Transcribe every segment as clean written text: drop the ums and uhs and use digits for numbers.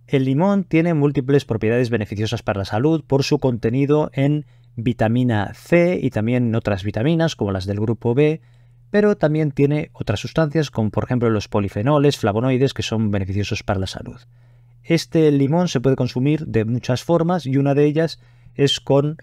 El limón tiene múltiples propiedades beneficiosas para la salud por su contenido en vitamina C y también en otras vitaminas como las del grupo B, pero también tiene otras sustancias como por ejemplo los polifenoles, flavonoides, que son beneficiosos para la salud. Este limón se puede consumir de muchas formas y una de ellas es con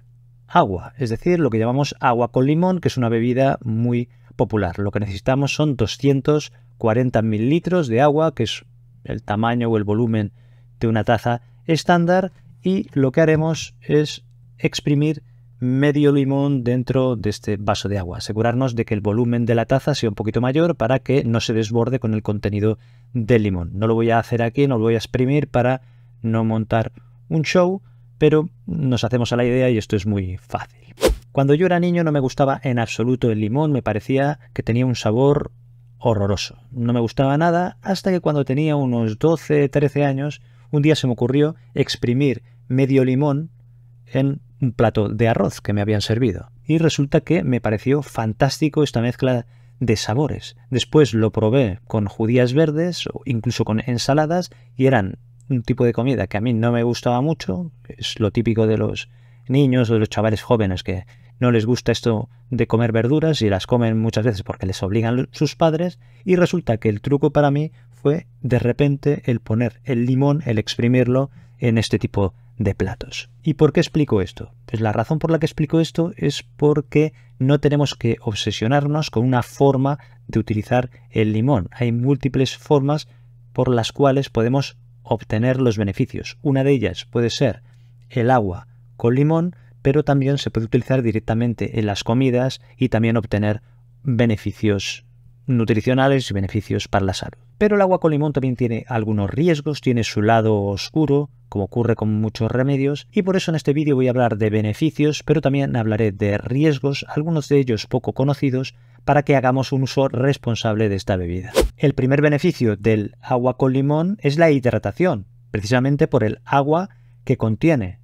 agua, es decir, lo que llamamos agua con limón, que es una bebida muy popular. Lo que necesitamos son 240 mililitros de agua, que es el tamaño o el volumen de una taza estándar, y lo que haremos es exprimir medio limón dentro de este vaso de agua, asegurarnos de que el volumen de la taza sea un poquito mayor para que no se desborde con el contenido del limón. No lo voy a hacer aquí, no lo voy a exprimir para no montar un show, pero nos hacemos a la idea y esto es muy fácil. Cuando yo era niño no me gustaba en absoluto el limón, me parecía que tenía un sabor horroroso. No me gustaba nada hasta que cuando tenía unos 12, 13 años, un día se me ocurrió exprimir medio limón en un plato de arroz que me habían servido. Y resulta que me pareció fantástico esta mezcla de sabores. Después lo probé con judías verdes o incluso con ensaladas y eran un tipo de comida que a mí no me gustaba mucho. Es lo típico de los niños o de los chavales jóvenes que no les gusta esto de comer verduras y las comen muchas veces porque les obligan sus padres, y resulta que el truco para mí fue de repente el poner el limón, el exprimirlo en este tipo de platos. ¿Y por qué explico esto? Pues la razón por la que explico esto es porque no tenemos que obsesionarnos con una forma de utilizar el limón. Hay múltiples formas por las cuales podemos obtener los beneficios. Una de ellas puede ser el agua con limón, pero también se puede utilizar directamente en las comidas y también obtener beneficios nutricionales y beneficios para la salud. Pero el agua con limón también tiene algunos riesgos, tiene su lado oscuro, como ocurre con muchos remedios, y por eso en este vídeo voy a hablar de beneficios, pero también hablaré de riesgos, algunos de ellos poco conocidos, para que hagamos un uso responsable de esta bebida. El primer beneficio del agua con limón es la hidratación, precisamente por el agua que contiene,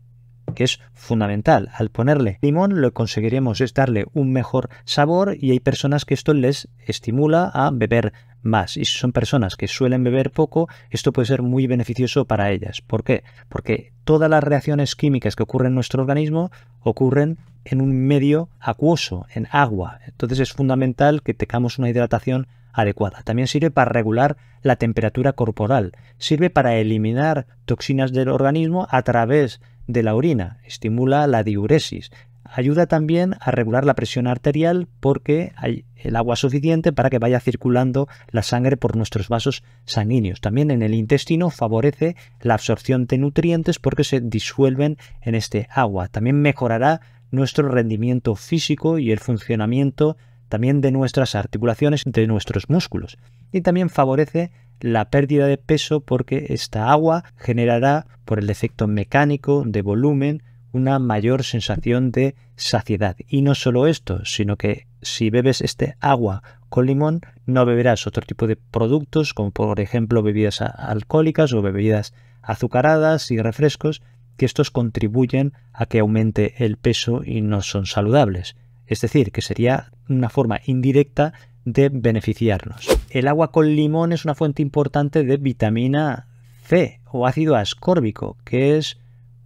que es fundamental. Al ponerle limón lo que conseguiremos es darle un mejor sabor y hay personas que esto les estimula a beber más. Y si son personas que suelen beber poco, esto puede ser muy beneficioso para ellas. ¿Por qué? Porque todas las reacciones químicas que ocurren en nuestro organismo ocurren en un medio acuoso, en agua. Entonces es fundamental que tengamos una hidratación adecuada. También sirve para regular la temperatura corporal. Sirve para eliminar toxinas del organismo a través de la orina, estimula la diuresis, ayuda también a regular la presión arterial porque hay el agua suficiente para que vaya circulando la sangre por nuestros vasos sanguíneos. También en el intestino favorece la absorción de nutrientes porque se disuelven en este agua. También mejorará nuestro rendimiento físico y el funcionamiento también de nuestras articulaciones, de nuestros músculos. Y también favorece la pérdida de peso porque esta agua generará, por el efecto mecánico de volumen, una mayor sensación de saciedad. Y no solo esto, sino que si bebes este agua con limón, no beberás otro tipo de productos, como por ejemplo bebidas alcohólicas o bebidas azucaradas y refrescos, que estos contribuyen a que aumente el peso y no son saludables. Es decir, que sería una forma indirecta de beneficiarnos. El agua con limón es una fuente importante de vitamina C o ácido ascórbico, que es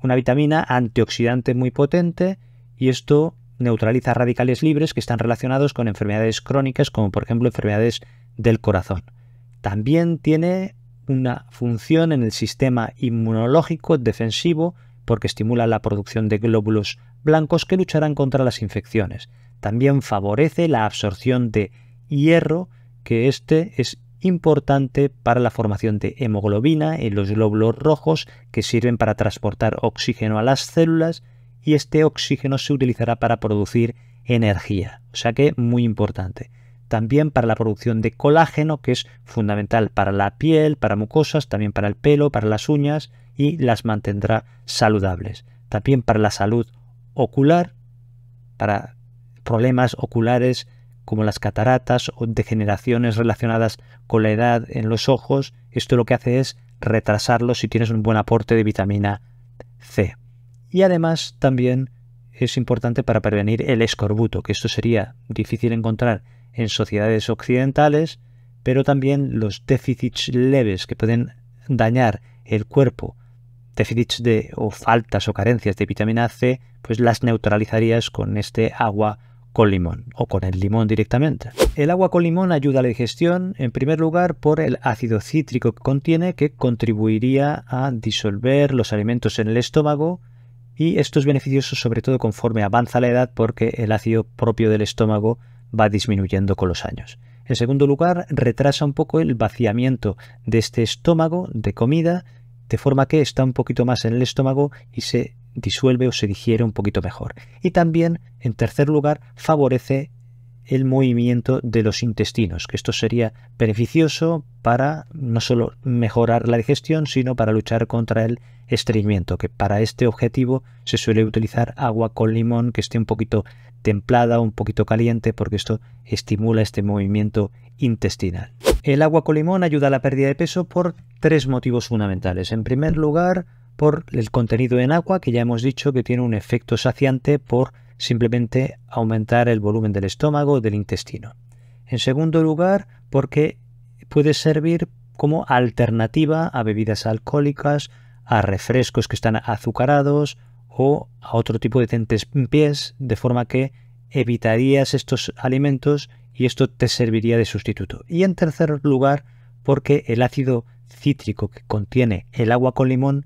una vitamina antioxidante muy potente, y esto neutraliza radicales libres que están relacionados con enfermedades crónicas como por ejemplo enfermedades del corazón. También tiene una función en el sistema inmunológico defensivo porque estimula la producción de glóbulos blancos que lucharán contra las infecciones. También favorece la absorción de hierro, que este es importante para la formación de hemoglobina en los glóbulos rojos que sirven para transportar oxígeno a las células, y este oxígeno se utilizará para producir energía, o sea que muy importante. También para la producción de colágeno, que es fundamental para la piel, para mucosas, también para el pelo, para las uñas, y las mantendrá saludables. También para la salud ocular, para problemas oculares como las cataratas o degeneraciones relacionadas con la edad en los ojos, esto lo que hace es retrasarlo si tienes un buen aporte de vitamina C. Y además también es importante para prevenir el escorbuto, que esto sería difícil encontrar en sociedades occidentales, pero también los déficits leves que pueden dañar el cuerpo déficits o faltas o carencias de vitamina C, pues las neutralizarías con este agua con limón o con el limón directamente. El agua con limón ayuda a la digestión, en primer lugar por el ácido cítrico que contiene, que contribuiría a disolver los alimentos en el estómago, y esto es beneficioso sobre todo conforme avanza la edad porque el ácido propio del estómago va disminuyendo con los años. En segundo lugar, retrasa un poco el vaciamiento de este estómago de comida, de forma que está un poquito más en el estómago y se disuelve o se digiere un poquito mejor. Y también, en tercer lugar, favorece el movimiento de los intestinos, que esto sería beneficioso para no solo mejorar la digestión, sino para luchar contra el estreñimiento, que para este objetivo se suele utilizar agua con limón que esté un poquito templada, un poquito caliente, porque esto estimula este movimiento intestinal. El agua con limón ayuda a la pérdida de peso por 3 motivos fundamentales. En primer lugar, por el contenido en agua, que ya hemos dicho que tiene un efecto saciante por simplemente aumentar el volumen del estómago, del intestino. En segundo lugar, porque puede servir como alternativa a bebidas alcohólicas, a refrescos que están azucarados o a otro tipo de tentempiés, de forma que evitarías estos alimentos y esto te serviría de sustituto. Y en tercer lugar, porque el ácido cítrico que contiene el agua con limón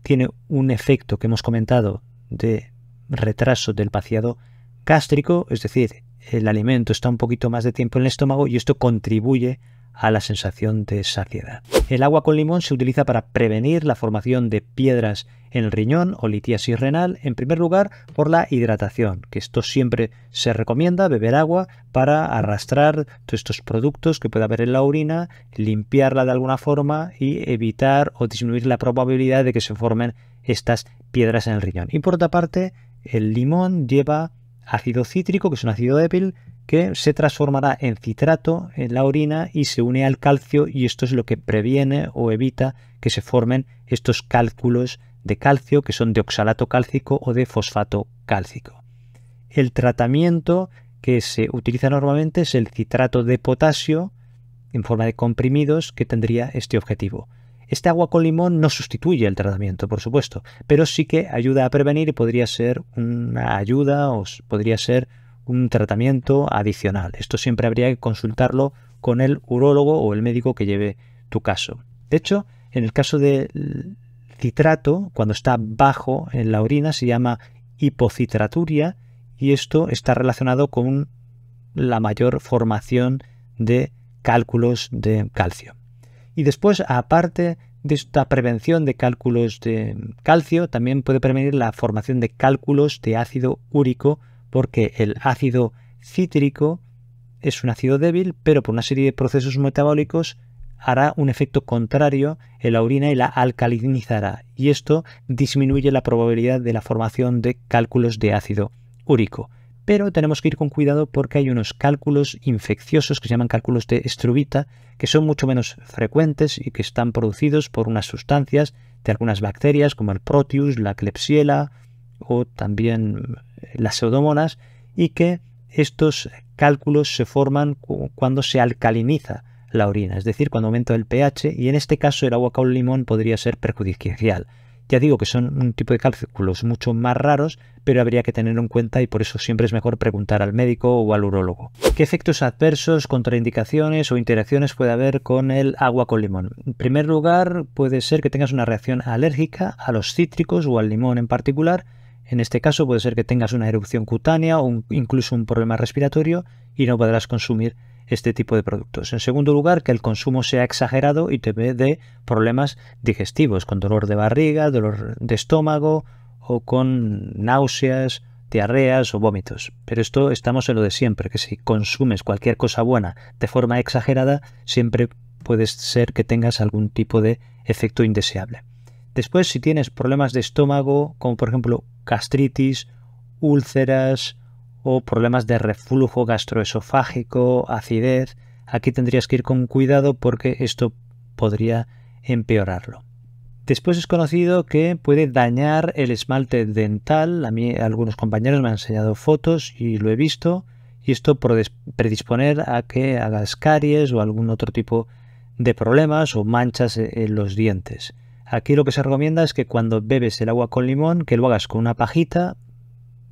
tiene un efecto que hemos comentado de retraso del vaciado gástrico, es decir, el alimento está un poquito más de tiempo en el estómago y esto contribuye a la sensación de saciedad. El agua con limón se utiliza para prevenir la formación de piedras en el riñón o litiasis renal, en primer lugar por la hidratación, que esto siempre se recomienda, beber agua para arrastrar todos estos productos que puede haber en la orina, limpiarla de alguna forma y evitar o disminuir la probabilidad de que se formen estas piedras en el riñón. Y por otra parte, el limón lleva ácido cítrico, que es un ácido débil, que se transformará en citrato en la orina y se une al calcio, y esto es lo que previene o evita que se formen estos cálculos de calcio que son de oxalato cálcico o de fosfato cálcico. El tratamiento que se utiliza normalmente es el citrato de potasio en forma de comprimidos que tendría este objetivo. Este agua con limón no sustituye el tratamiento, por supuesto, pero sí que ayuda a prevenir y podría ser una ayuda o podría ser un tratamiento adicional. Esto siempre habría que consultarlo con el urólogo o el médico que lleve tu caso. De hecho, en el caso del citrato, cuando está bajo en la orina, se llama hipocitraturia y esto está relacionado con la mayor formación de cálculos de calcio. Y después, aparte de esta prevención de cálculos de calcio, también puede prevenir la formación de cálculos de ácido úrico, porque el ácido cítrico es un ácido débil, pero por una serie de procesos metabólicos hará un efecto contrario en la orina y la alcalinizará, y esto disminuye la probabilidad de la formación de cálculos de ácido úrico. Pero tenemos que ir con cuidado porque hay unos cálculos infecciosos que se llaman cálculos de Struvita, que son mucho menos frecuentes y que están producidos por unas sustancias de algunas bacterias como el Proteus, la Klebsiella o también las pseudomonas, y que estos cálculos se forman cuando se alcaliniza la orina, es decir, cuando aumenta el pH, y en este caso el agua con limón podría ser perjudicial. Ya digo que son un tipo de cálculos mucho más raros, pero habría que tenerlo en cuenta y por eso siempre es mejor preguntar al médico o al urólogo. ¿Qué efectos adversos, contraindicaciones o interacciones puede haber con el agua con limón? En primer lugar, puede ser que tengas una reacción alérgica a los cítricos o al limón en particular. En este caso puede ser que tengas una erupción cutánea o incluso un problema respiratorio y no podrás consumir este tipo de productos. En segundo lugar, que el consumo sea exagerado y te dé problemas digestivos, con dolor de barriga, dolor de estómago o con náuseas, diarreas o vómitos. Pero esto estamos en lo de siempre, que si consumes cualquier cosa buena de forma exagerada, siempre puede ser que tengas algún tipo de efecto indeseable. Después, si tienes problemas de estómago, como por ejemplo gastritis, úlceras o problemas de reflujo gastroesofágico, acidez, aquí tendrías que ir con cuidado porque esto podría empeorarlo. Después es conocido que puede dañar el esmalte dental. A mí algunos compañeros me han enseñado fotos y lo he visto, y esto puede predisponer a que hagas caries o algún otro tipo de problemas o manchas en los dientes. Aquí lo que se recomienda es que cuando bebes el agua con limón, que lo hagas con una pajita,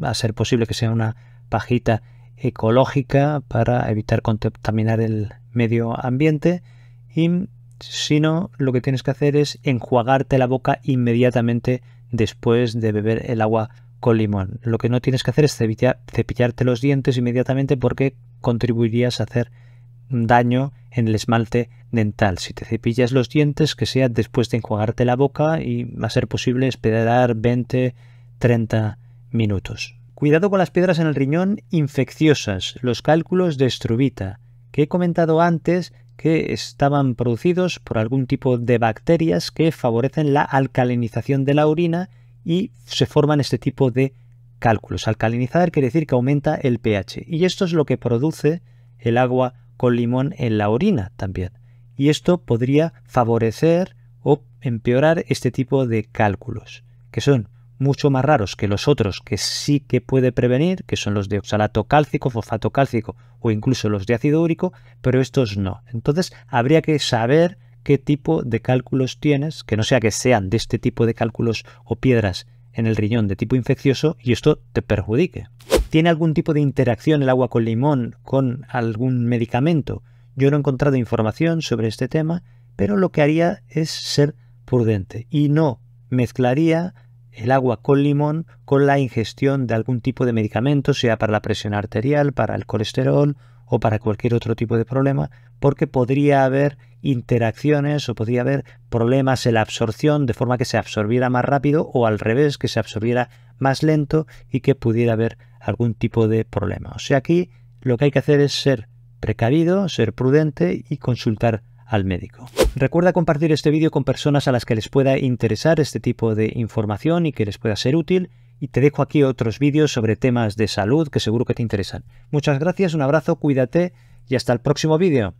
va a ser posible que sea una pajita ecológica para evitar contaminar el medio ambiente, y si no, lo que tienes que hacer es enjuagarte la boca inmediatamente después de beber el agua con limón. Lo que no tienes que hacer es cepillarte los dientes inmediatamente, porque contribuirías a hacer daño en el esmalte dental. Si te cepillas los dientes, que sea después de enjuagarte la boca, y va a ser posible esperar 20-30 minutos. Cuidado con las piedras en el riñón infecciosas, los cálculos de struvita, que he comentado antes que estaban producidos por algún tipo de bacterias que favorecen la alcalinización de la orina y se forman este tipo de cálculos. Alcalinizar quiere decir que aumenta el pH, y esto es lo que produce el agua con limón en la orina también. Y esto podría favorecer o empeorar este tipo de cálculos, que son mucho más raros que los otros que sí que puede prevenir, que son los de oxalato cálcico, fosfato cálcico o incluso los de ácido úrico, pero estos no. Entonces habría que saber qué tipo de cálculos tienes, que no sea que sean de este tipo de cálculos o piedras en el riñón de tipo infeccioso y esto te perjudique. ¿Tiene algún tipo de interacción el agua con limón con algún medicamento? Yo no he encontrado información sobre este tema, pero lo que haría es ser prudente y no mezclaría el agua con limón con la ingestión de algún tipo de medicamento, sea para la presión arterial, para el colesterol o para cualquier otro tipo de problema, porque podría haber interacciones o podría haber problemas en la absorción, de forma que se absorbiera más rápido o al revés, que se absorbiera más lento y que pudiera haber algún tipo de problema. O sea, aquí lo que hay que hacer es ser precavido, ser prudente y consultar al médico. Recuerda compartir este vídeo con personas a las que les pueda interesar este tipo de información y que les pueda ser útil, y te dejo aquí otros vídeos sobre temas de salud que seguro que te interesan. Muchas gracias, un abrazo, cuídate y hasta el próximo vídeo.